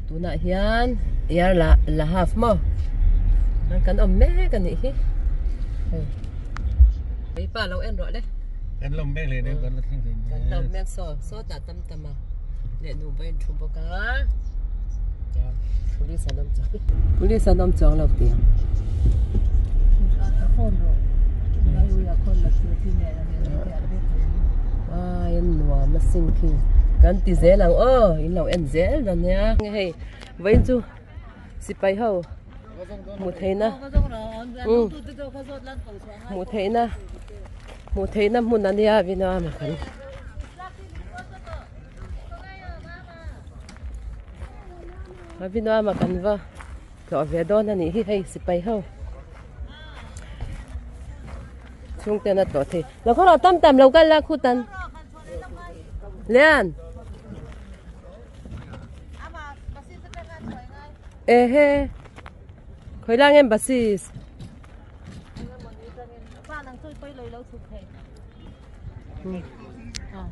tu na hian yar la half mo kan me kan ni hi ei pa lo en ro le kan lom bek le ne kan kan lom mek so ta tam tama le nu bai thu bo ka Puli sanam chong lo ti en nuwa masin khi kan ti ze lang in lo en zel dan ya hei vai chu sipai ho mu theina mu theina mun an ya vina ma kan vina ma kan va ko ve don ani hi hei sipai ho chung te na to the la ko ra tam lo kan la khu tan Lean he khoi lang em basis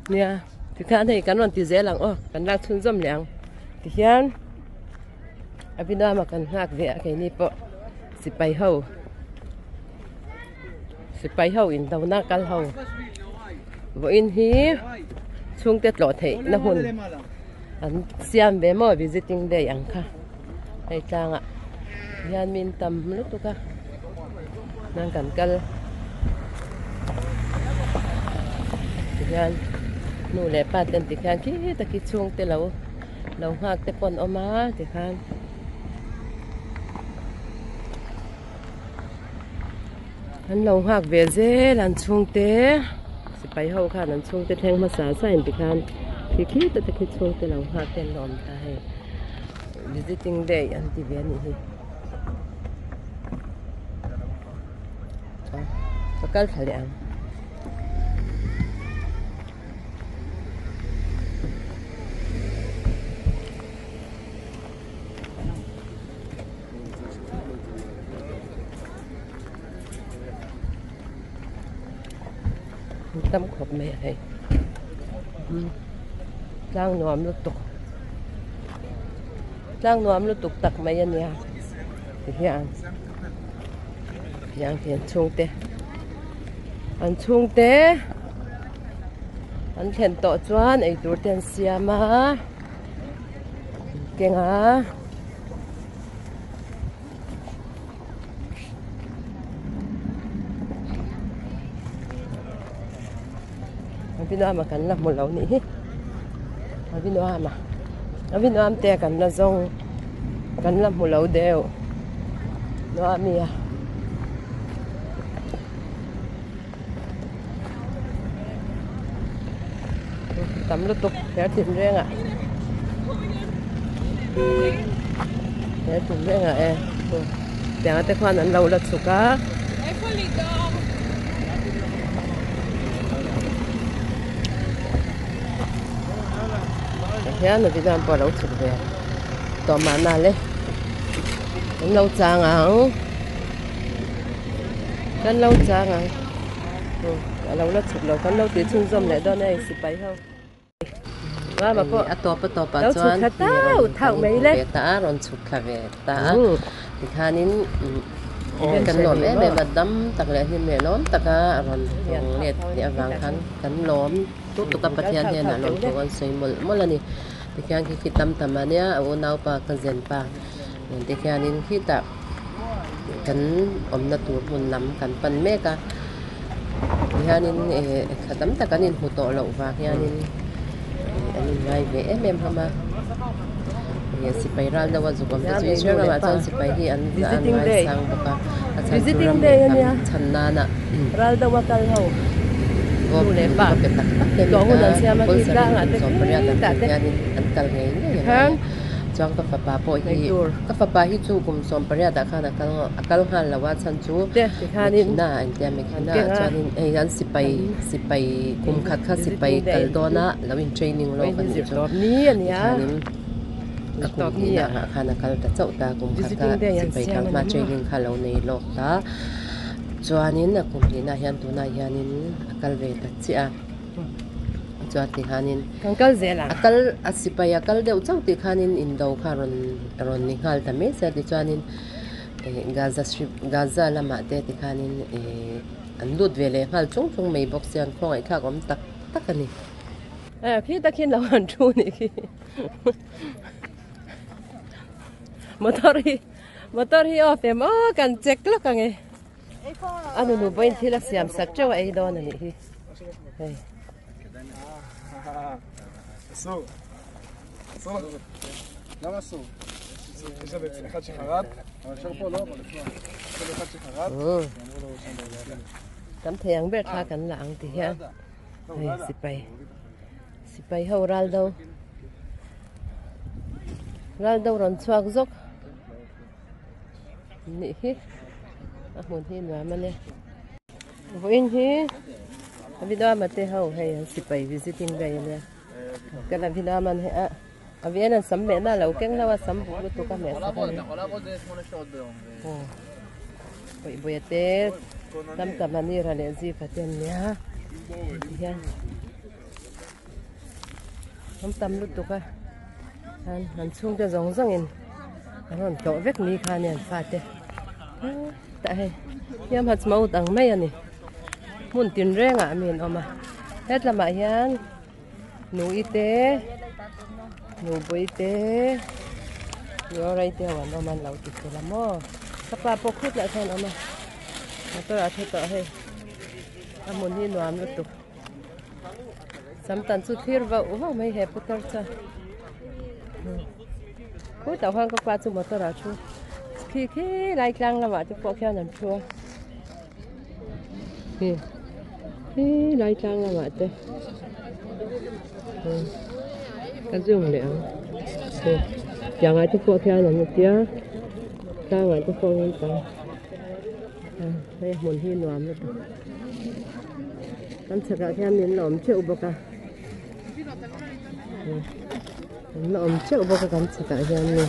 nia thì khán thì cán còn tí dễ lặng cán lang thun dâm lặng thì hian abina mà cán ngạc vẽ cái này po sipai hậu in đâu na cal hậu vô in hi chung tết lọ thể na hun anh xem về mò visiting day anh kha hay chăng ạ hian min tâm lúc tu ka nang kan kal hian nu le pa ten ti khan ki ta ki chung te lo hak te pon oma ti khan anh lo hak về dễ lan chung te sipai ho khan an chung te theng ma sa sa in ti khan khi ta ki chung te lo hak ten lom ta hai visiting day an ti ve ni hi bakal khalian tâm khop mẹ hay lang nuam lu tuk tak mai an ya hian chung te an thlen to chuan ei tur ten siama kenga Avino mà cần làm một lẩu nỉ Avino am te cần là rong cần làm một lẩu đều nó mía tắm lúc tục kéo tìm riêng ạ em tiếng tay khoan ăn lẩu lật sụp cá thế là Việt Nam bỏ lẩu chụp về tỏ mà nào lên lâu chàng lâu lót chụp lẩu con lâu tiếng chung dâm lại đó này xịt bay không và mà có to pa chuan thau mấy lấy ta ron chụp khá về ta thì khanin kan lom mà đâm tắc lại hiền mẹ lom tắc ron liệt địa vàng kan lom tu ka pathian hian na lom tuan sei mol ani ti khan ki tam ania au nau pa kan zen pa ti khanin khi ta kan omna tur hun lam kan pan me ka hianin khatam ta kanin hu to lo wa hianin ani ngai ve em hama sipai ral dawa zukom ta chui chira ma chan sipai hi an sang boka visiting day ania channa na ral dawa kal ho le pa to hu dan sia ma ki la nga te ta te an kal ngai ni chong ka fa po hi ka fa hi chu kum som paria da khana akal han lawa chan chu khanin na an te me khana chanin an sipai kum khat sipai kal dona lawin training lo kan ni ania top ni khana kal ta chau ta kum khat sipai kal ma training khalo nei lo ta chuanin na kum ni na hian tu na hianin akal ve ta chia cho thì hanin kan kal zela akal asipaya kal deuh chau ti khanin indo kharon ron ni hal tame sa ti chuanin Gaza lama te ti khanin an lut vele hal chung chung mei box yan khong ai kha gom tak tak ani khi ta khi law han thu ni khi motor hi off em kan check lo kan e anu nu boin thila siam sak chaw ai don ani hi hey אסור. אסור. למה אסור? יש שם אחד שחרד, אבל אפשר פה לא, אבל לפני. יש שם אחד שחרד, אמרו לו שם בגלל. tấm thiang biết tha cảnh lặng thì ha xịt bay hầu ra đâu rồi xoạc dốc nị hi muốn hi nữa mà nè vui hi video mà tê hầu hay xịt bay visiting bay nè cái là video mà nè vì anh sắm mẹ na lâu keng lâu sắm bụng tụi các mẹ sao vậy bây giờ tâm tâm anh ra lẽ gì phải tiền nhá nha tâm lúc tụi anh xuống cho giống giống in anh cậu vết mi khai nè phải thế tại em hạt máu tặng mấy anh nè muốn tiền rẻ ngã miền mà hết là mãi hiền nụ y tế nụ bộ y tế rồi đây theo anh mà lâu thì làm mò các bà bốc hút lại thôi mà tôi đã thấy tao hay anh muốn đi làm lúc tục sắm tận chút thiệt vào mấy hẹp bút tao cha cuối tàu hoang các bà chung mà tôi đã chua khi lại căng là mà chúng tôi theo làm chua khi lại căng là mà tôi cái dùng để chẳng ai chúng tôi theo làm một tiếng sao vậy chúng tôi lên tàu đây muốn hi làm được con sẽ cả theo miếng lỏm chịu bọc à lỏm chịu bọc con sẽ cả theo miếng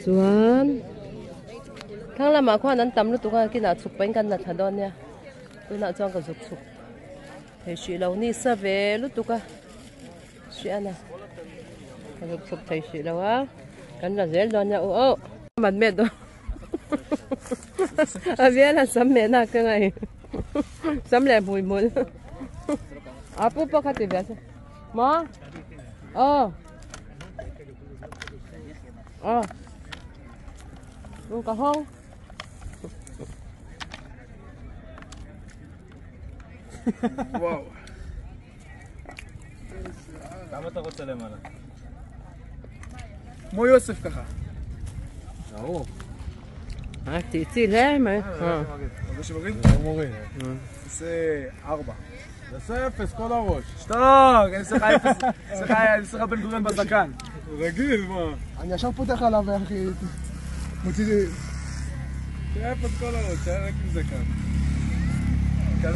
chuan thằng làm mà khoan anh tắm lúc tụi con kia nào chụp bánh căn là thật đòn nha tôi nào cho con chụp thì chị lâu ni sa về lúc tụi con chị ăn à chụp thầy chị lâu á căn là dễ đòn nha mặt mệt đâu biết là sắm mẹ na cái này sắm lại mùi bố bố khát thì biết má luôn cả không וואו. כמה אתה רוצה למעלה? כמו יוסף ככה. ברור. תצאי להם. זה שמוריד? לא מוריד. תעשה 4. תעשה 0 כל הראש. שתוק, אני אעשה לך בן גוריון בזקן. רגיל, מה? אני ישר פותח עליו, אחי. מוציא... תעשה 0 כל הראש, תעשה רק עם זקן.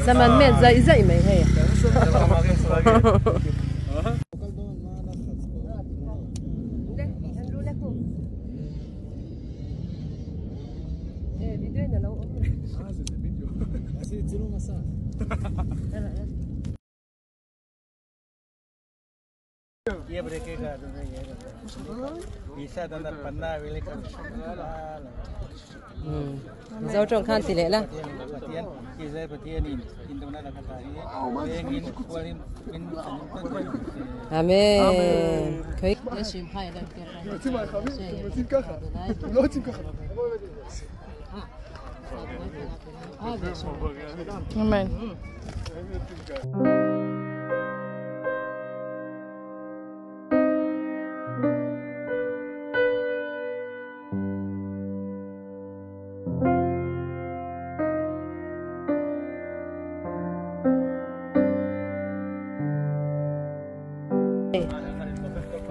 סמן מת, זי מי, היי. צילום מסע. Iya berekega bisa tanda panna wele kan dâu trong khan tỷ lệ là latihan kia latihan in dona la kata ini kualin min amen khơi רוצים ככה לא רוצים ככה amen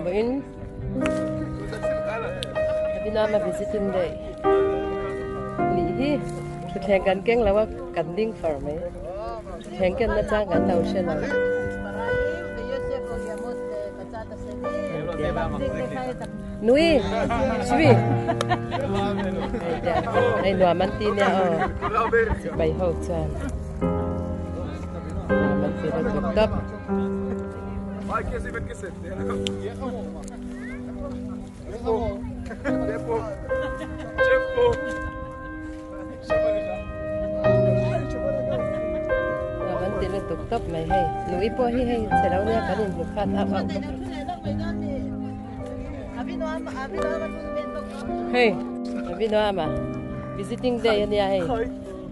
Buin, tapi nama visiting day. Lihi, thèn gan keng là gan ding farm ấy. Thèn gan nó trang gan tàu xe nào. Nui, svi. Này nua mantin nha, bay hậu chan. Mantin Tutup. Vai, Kesi, ven Kesi. Tempo. Vẫn tiến lên tutup mày hay. Núi po hi hay sẽ đâu nha, cái này được phát áp áp. Hey, Abino ama. Visiting day niya hey.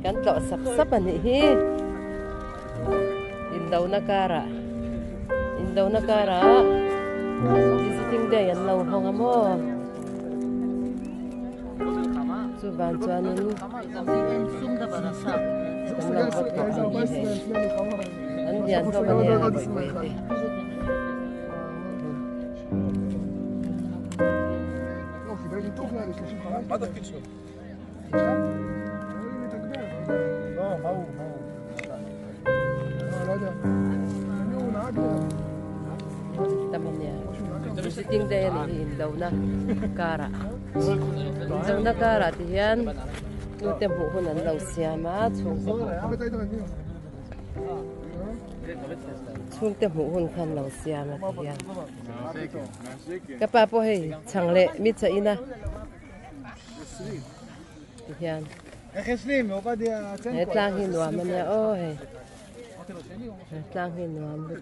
Kan to sap-sap ani hi. Indaw na kara. Visiting day an law hong mo. So ban chuanin sumda barasa. An dian to bani ha boi te. מה התפקיד שלו? לא יודע. הוא נהג Tamanya. Visiting day ni indaw na kara. Indaw na kara tiyan. Nutem huhunan law siyama. Chung tem huhun kan law siyama tiyan. Kapapo hey, changle mitsa ina. Tiyan. איך ישנים? עובדיה צנקו. Etlang hinuaman niya. Oh hey. Etlang hinuaman.